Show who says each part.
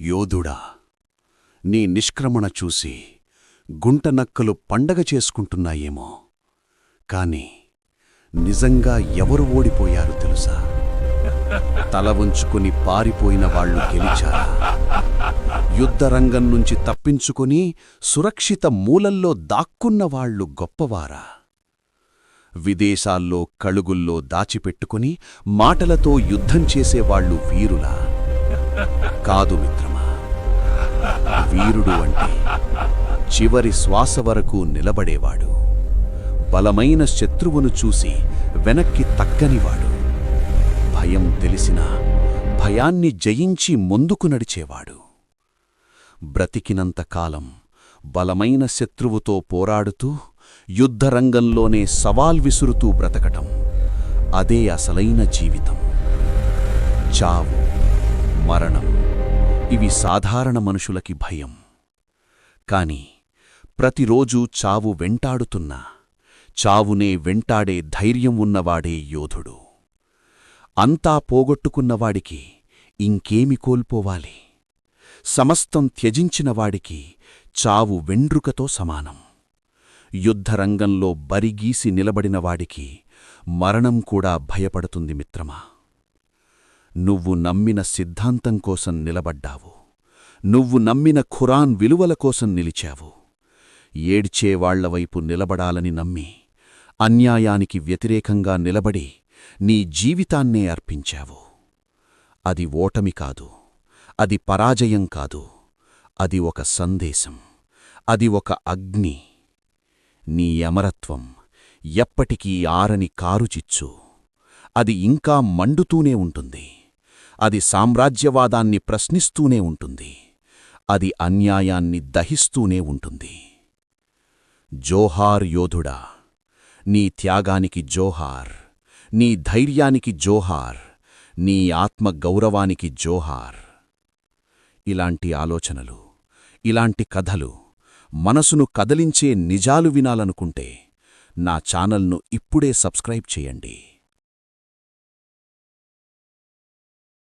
Speaker 1: యోధుడా, నీ నిష్క్రమణ చూసి గుంటనక్కలు పండగ చేసుకుంటున్నాయేమో, కాని నిజంగా ఎవరు ఓడిపోయారు తెలుసా? తల వంచుకుని పారిపోయిన వాళ్ళు గెలిచారా? యుద్ధరంగం నుంచి తప్పించుకుని సురక్షిత మూలల్లో దాక్కున్నవాళ్లు గొప్పవారా? విదేశాల్లో కళుగుల్లో దాచిపెట్టుకుని మాటలతో యుద్ధం చేసేవాళ్లు వీరులా? కాదు మిత్రమా, వీరుడు అంటే చివరి శ్వాస వరకు నిలబడేవాడు, బలమైన శత్రువును చూసి వెనక్కి తగ్గనివాడు, భయం తెలిసినా భయాన్ని జయించి ముందుకు నడిచేవాడు. బ్రతికినంతకాలం బలమైన శత్రువుతో పోరాడుతూ యుద్ధరంగంలోనే సవాల్ విసురుతూ బ్రతకటం, అదే అసలైన జీవితం. చావు, మరణం ఇవి సాధారణ మనుషులకి భయం. కాని ప్రతిరోజూ చావు వెంటాడుతున్నా చావునే వెంటాడే ధైర్యం ఉన్నవాడే యోధుడు. అంతా పోగొట్టుకున్నవాడికి ఇంకేమి కోల్పోవాలి? సమస్తం త్యజించినవాడికి చావు వెండ్రుకతో సమానం. యుద్ధరంగంలో బరిగీసి నిలబడినవాడికి మరణం కూడా భయపడుతుంది మిత్రమా. నువ్వు నమ్మిన సిద్ధాంతం కోసం నిలబడ్డావు, నువ్వు నమ్మిన ఖురాన్ విలువల కోసం నిలిచావు. ఏడ్చేవాళ్లవైపు నిలబడాలని నమ్మి అన్యాయానికి వ్యతిరేకంగా నిలబడి నీ జీవితాన్నే అర్పించావు. అది ఓటమి కాదు, అది పరాజయం కాదు, అది ఒక సందేశం, అది ఒక అగ్ని. నీ అమరత్వం ఎప్పటికీ ఆరని కారుచిచ్చు. అది ఇంకా మండుతూనే ఉంటుంది. అది సామ్రాజ్యవాదాన్ని ప్రశ్నిస్తూనే ఉంటుంది. అది అన్యాయాన్ని దహిస్తూనే ఉంటుంది. జోహార్ యోధుడా, నీ త్యాగానికి జోహార్, నీ ధైర్యానికి జోహార్, నీ ఆత్మగౌరవానికి జోహార్. ఇలాంటి ఆలోచనలు, ఇలాంటి కథలు, మనసును కదలించే నిజాలు వినాలనుకుంటే నా ఛానల్ను ఇప్పుడే సబ్స్క్రైబ్ చేయండి.